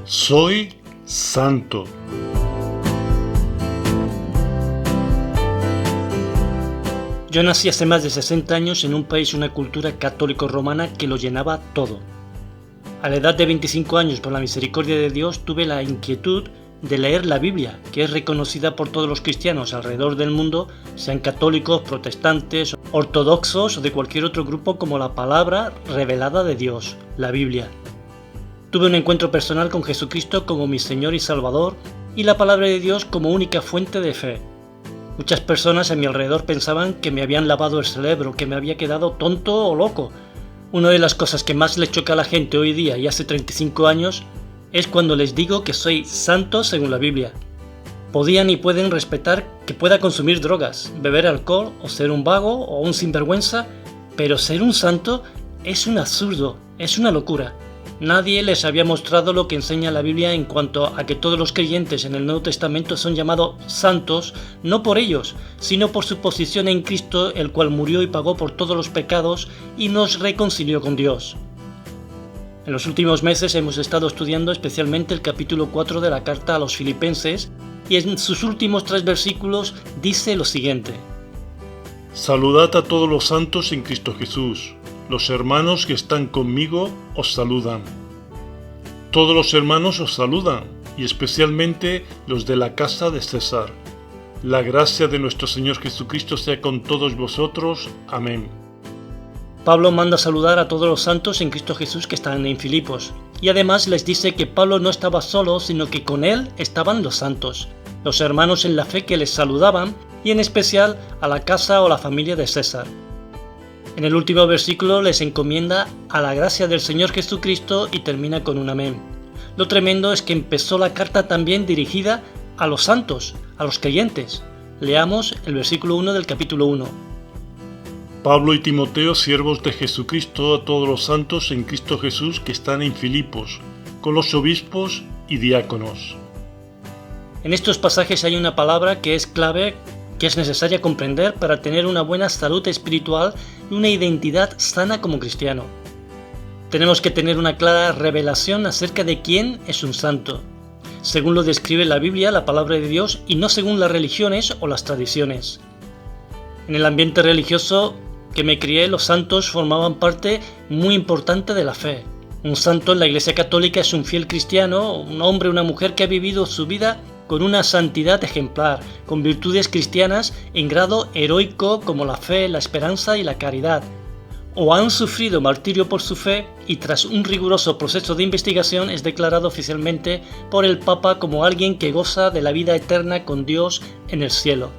Soy santo. Yo nací hace más de 60 años en un país y una cultura católico-romana que lo llenaba todo. A la edad de 25 años, por la misericordia de Dios, tuve la inquietud de leer la Biblia, que es reconocida por todos los cristianos alrededor del mundo, sean católicos, protestantes, ortodoxos o de cualquier otro grupo, como la palabra revelada de Dios, la Biblia. Tuve un encuentro personal con Jesucristo como mi Señor y Salvador y la palabra de Dios como única fuente de fe. Muchas personas a mi alrededor pensaban que me habían lavado el cerebro, que me había quedado tonto o loco. Una de las cosas que más le choca a la gente hoy día y hace 35 años es cuando les digo que soy santo según la Biblia. Podían y pueden respetar que pueda consumir drogas, beber alcohol o ser un vago o un sinvergüenza, pero ser un santo es un absurdo, es una locura. Nadie les había mostrado lo que enseña la Biblia en cuanto a que todos los creyentes en el Nuevo Testamento son llamados santos, no por ellos, sino por su posición en Cristo, el cual murió y pagó por todos los pecados y nos reconcilió con Dios. En los últimos meses hemos estado estudiando especialmente el capítulo 4 de la carta a los Filipenses y en sus últimos 3 versículos dice lo siguiente: Saludad a todos los santos en Cristo Jesús. Los hermanos que están conmigo os saludan. Todos los hermanos os saludan, y especialmente los de la casa de César. La gracia de nuestro Señor Jesucristo sea con todos vosotros. Amén. Pablo manda saludar a todos los santos en Cristo Jesús que están en Filipos, y además les dice que Pablo no estaba solo, sino que con él estaban los santos, los hermanos en la fe que les saludaban, y en especial a la casa o la familia de César. En el último versículo les encomienda a la gracia del Señor Jesucristo y termina con un amén. Lo tremendo es que empezó la carta también dirigida a los santos, a los creyentes. Leamos el versículo 1 del capítulo 1. Pablo y Timoteo, siervos de Jesucristo, a todos los santos en Cristo Jesús que están en Filipos, con los obispos y diáconos. En estos pasajes hay una palabra que es clave, que es necesaria comprender para tener una buena salud espiritual y una identidad sana como cristiano. Tenemos que tener una clara revelación acerca de quién es un santo, según lo describe la Biblia, la palabra de Dios, y no según las religiones o las tradiciones. En el ambiente religioso que me crié, los santos formaban parte muy importante de la fe. Un santo en la Iglesia Católica es un fiel cristiano, un hombre o una mujer que ha vivido su vida con una santidad ejemplar, con virtudes cristianas en grado heroico como la fe, la esperanza y la caridad, o han sufrido martirio por su fe y tras un riguroso proceso de investigación es declarado oficialmente por el Papa como alguien que goza de la vida eterna con Dios en el cielo.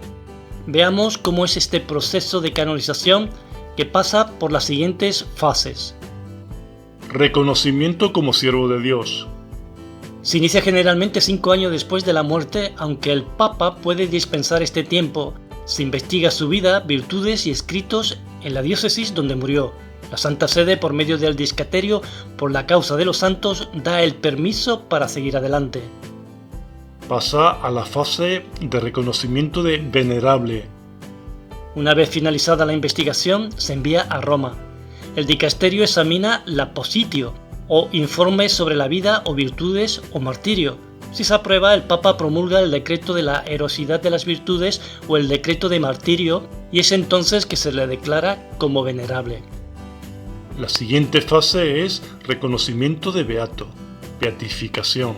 Veamos cómo es este proceso de canonización que pasa por las siguientes fases. Reconocimiento como siervo de Dios. Se inicia generalmente 5 años después de la muerte, aunque el Papa puede dispensar este tiempo. Se investiga su vida, virtudes y escritos en la diócesis donde murió. La Santa Sede, por medio del Discaterio por la causa de los santos, da el permiso para seguir adelante. Pasa a la fase de reconocimiento de venerable. Una vez finalizada la investigación, se envía a Roma. El Dicasterio examina la positio, o informe sobre la vida o virtudes o martirio. Si se aprueba, el Papa promulga el decreto de la heroicidad de las virtudes o el decreto de martirio, y es entonces que se le declara como venerable. La siguiente fase es reconocimiento de beato, beatificación.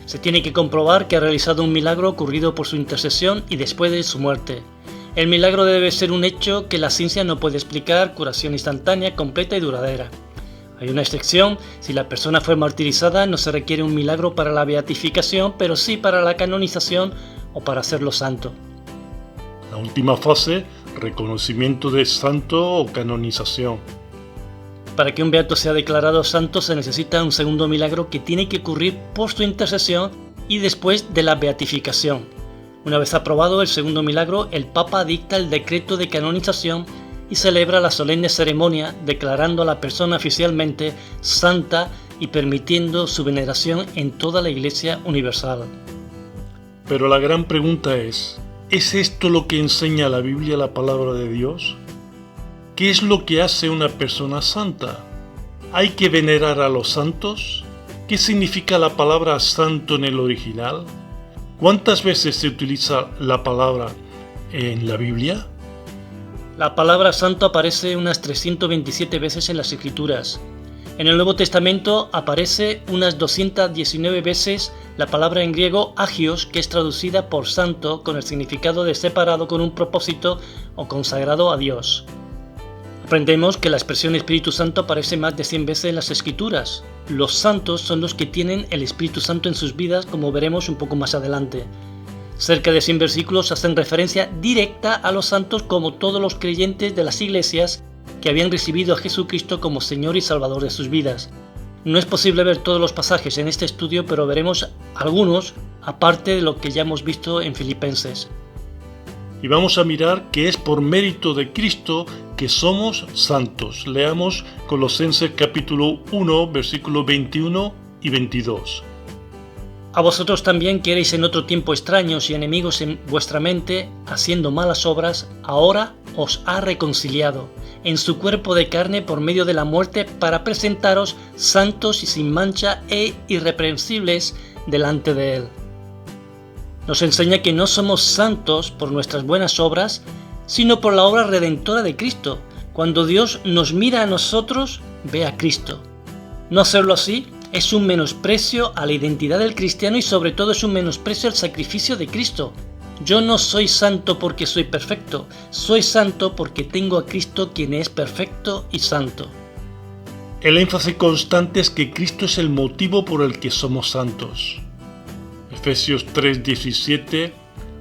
Se tiene que comprobar que ha realizado un milagro ocurrido por su intercesión y después de su muerte. El milagro debe ser un hecho que la ciencia no puede explicar, curación instantánea, completa y duradera. Hay una excepción: si la persona fue martirizada no se requiere un milagro para la beatificación, pero sí para la canonización o para hacerlo santo. La última fase, reconocimiento de santo o canonización. Para que un beato sea declarado santo se necesita un segundo milagro que tiene que ocurrir por su intercesión y después de la beatificación. Una vez aprobado el segundo milagro, el Papa dicta el decreto de canonización y celebra la solemne ceremonia declarando a la persona oficialmente santa y permitiendo su veneración en toda la Iglesia universal. Pero la gran pregunta ¿es esto lo que enseña la Biblia, la palabra de Dios? ¿Qué es lo que hace una persona santa? ¿Hay que venerar a los santos? ¿Qué significa la palabra santo en el original? ¿Cuántas veces se utiliza la palabra en la Biblia? La palabra santo aparece unas 327 veces en las Escrituras. En el Nuevo Testamento aparece unas 219 veces la palabra en griego agios, que es traducida por santo con el significado de separado con un propósito o consagrado a Dios. Aprendemos que la expresión Espíritu Santo aparece más de 100 veces en las Escrituras. Los santos son los que tienen el Espíritu Santo en sus vidas, como veremos un poco más adelante. Cerca de 100 versículos hacen referencia directa a los santos como todos los creyentes de las iglesias que habían recibido a Jesucristo como Señor y Salvador de sus vidas. No es posible ver todos los pasajes en este estudio, pero veremos algunos, aparte de lo que ya hemos visto en Filipenses. Y vamos a mirar que es por mérito de Cristo que somos santos. Leamos Colosenses capítulo 1, versículos 21 y 22. A vosotros también, que erais en otro tiempo extraños y enemigos en vuestra mente, haciendo malas obras, ahora os ha reconciliado en su cuerpo de carne por medio de la muerte, para presentaros santos y sin mancha e irreprensibles delante de él. Nos enseña que no somos santos por nuestras buenas obras, sino por la obra redentora de Cristo. Cuando Dios nos mira a nosotros, ve a Cristo. No hacerlo así es un menosprecio a la identidad del cristiano y sobre todo es un menosprecio al sacrificio de Cristo. Yo no soy santo porque soy perfecto, soy santo porque tengo a Cristo, quien es perfecto y santo. El énfasis constante es que Cristo es el motivo por el que somos santos. Efesios 3, 17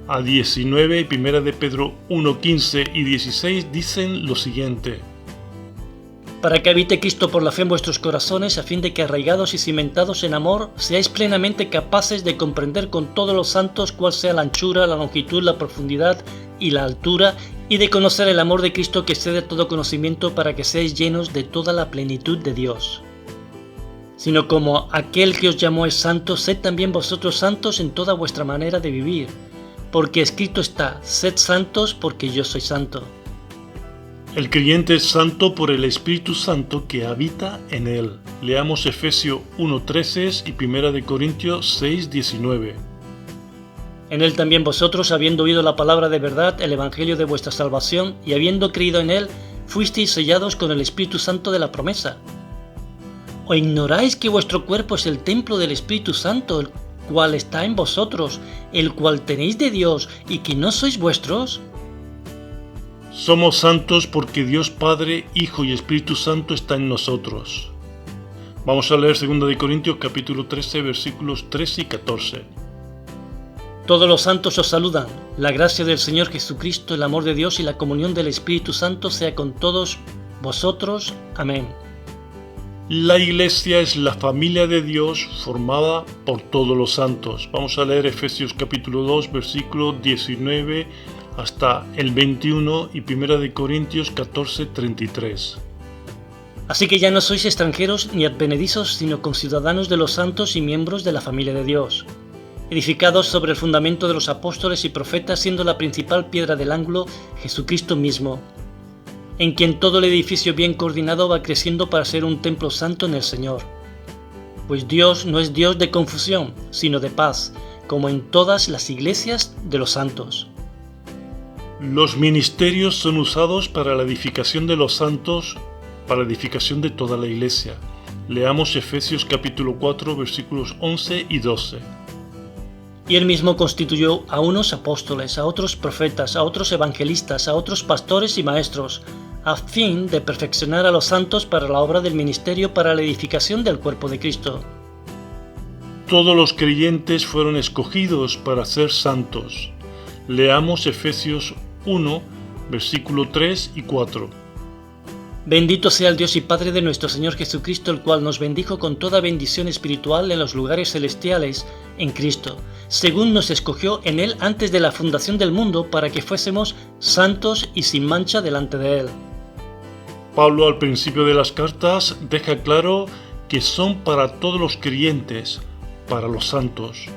a 19 y 1 de Pedro 1, 15 y 16 dicen lo siguiente: para que habite Cristo por la fe en vuestros corazones, a fin de que arraigados y cimentados en amor, seáis plenamente capaces de comprender con todos los santos cuál sea la anchura, la longitud, la profundidad y la altura, y de conocer el amor de Cristo que excede todo conocimiento, para que seáis llenos de toda la plenitud de Dios. Sino como aquel que os llamó es santo, sed también vosotros santos en toda vuestra manera de vivir, porque escrito está: sed santos porque yo soy santo. El creyente es santo por el Espíritu Santo que habita en él. Leamos Efesios 1:13 y 1 de Corintios 6:19. En él también vosotros, habiendo oído la palabra de verdad, el evangelio de vuestra salvación, y habiendo creído en él, fuisteis sellados con el Espíritu Santo de la promesa. ¿O ignoráis que vuestro cuerpo es el templo del Espíritu Santo, el cual está en vosotros, el cual tenéis de Dios, y que no sois vuestros? Somos santos porque Dios Padre, Hijo y Espíritu Santo está en nosotros. Vamos a leer 2 de Corintios capítulo 13 versículos 13 y 14. Todos los santos os saludan. La gracia del Señor Jesucristo, el amor de Dios y la comunión del Espíritu Santo sea con todos vosotros. Amén. La Iglesia es la familia de Dios formada por todos los santos. Vamos a leer Efesios capítulo 2 versículo 19 hasta el 21 y 1 de Corintios 14, 33. Así que ya no sois extranjeros ni advenedizos, sino conciudadanos de los santos y miembros de la familia de Dios, edificados sobre el fundamento de los apóstoles y profetas, siendo la principal piedra del ángulo Jesucristo mismo, en quien todo el edificio bien coordinado va creciendo para ser un templo santo en el Señor. Pues Dios no es Dios de confusión, sino de paz, como en todas las iglesias de los santos. Los ministerios son usados para la edificación de los santos, para la edificación de toda la iglesia. Leamos Efesios capítulo 4 versículos 11 y 12. Y él mismo constituyó a unos apóstoles, a otros profetas, a otros evangelistas, a otros pastores y maestros, a fin de perfeccionar a los santos para la obra del ministerio, para la edificación del cuerpo de Cristo. Todos los creyentes fueron escogidos para ser santos. Leamos Efesios 1, versículo 3 y 4. Bendito sea el Dios y Padre de nuestro Señor Jesucristo, el cual nos bendijo con toda bendición espiritual en los lugares celestiales en Cristo, según nos escogió en Él antes de la fundación del mundo, para que fuésemos santos y sin mancha delante de Él. Pablo al principio de las cartas deja claro que son para todos los creyentes, para los santos.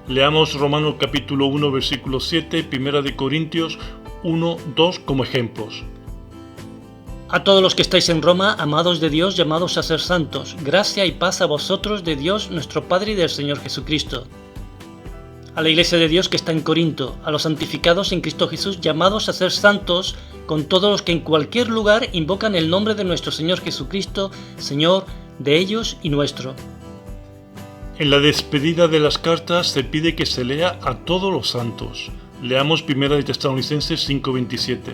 Leamos Romanos capítulo 1 versículo 7, 1 de Corintios 1, 2 como ejemplos. A todos los que estáis en Roma, amados de Dios, llamados a ser santos, gracia y paz a vosotros de Dios nuestro Padre y del Señor Jesucristo. A la Iglesia de Dios que está en Corinto, a los santificados en Cristo Jesús, llamados a ser santos, con todos los que en cualquier lugar invocan el nombre de nuestro Señor Jesucristo, Señor de ellos y nuestro. En la despedida de las cartas se pide que se lea a todos los santos. Leamos 1 Tesalonicenses 5:27.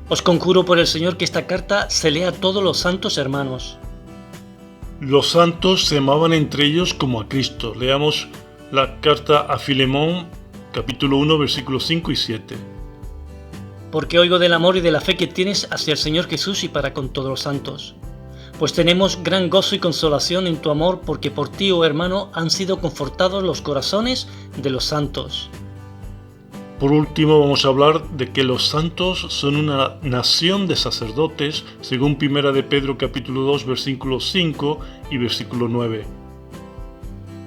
Os conjuro por el Señor que esta carta se lea a todos los santos hermanos. Los santos se amaban entre ellos como a Cristo. Leamos la carta a Filemón, capítulo 1, versículos 5 y 7. Porque oigo del amor y de la fe que tienes hacia el Señor Jesús y para con todos los santos. Pues tenemos gran gozo y consolación en tu amor, porque por ti, oh hermano, han sido confortados los corazones de los santos. Por último, vamos a hablar de que los santos son una nación de sacerdotes, según 1 de Pedro capítulo 2, versículos 5 y versículo 9.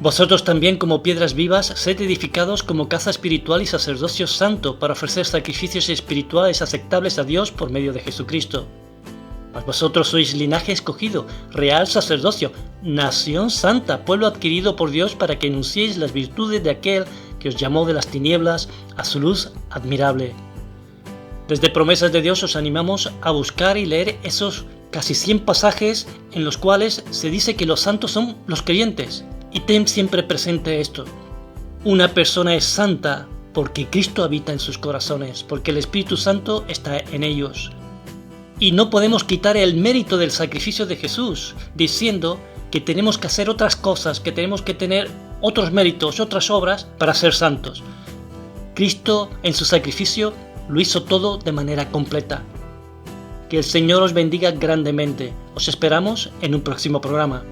Vosotros también, como piedras vivas, sed edificados como casa espiritual y sacerdocio santo, para ofrecer sacrificios espirituales aceptables a Dios por medio de Jesucristo. Mas vosotros sois linaje escogido, real sacerdocio, nación santa, pueblo adquirido por Dios, para que enunciéis las virtudes de aquel que os llamó de las tinieblas a su luz admirable. Desde Promesas de Dios os animamos a buscar y leer esos casi 100 pasajes en los cuales se dice que los santos son los creyentes. Y ten siempre presente esto: una persona es santa porque Cristo habita en sus corazones, porque el Espíritu Santo está en ellos. Y no podemos quitar el mérito del sacrificio de Jesús, diciendo que tenemos que hacer otras cosas, que tenemos que tener otros méritos, otras obras para ser santos. Cristo en su sacrificio lo hizo todo de manera completa. Que el Señor os bendiga grandemente. Os esperamos en un próximo programa.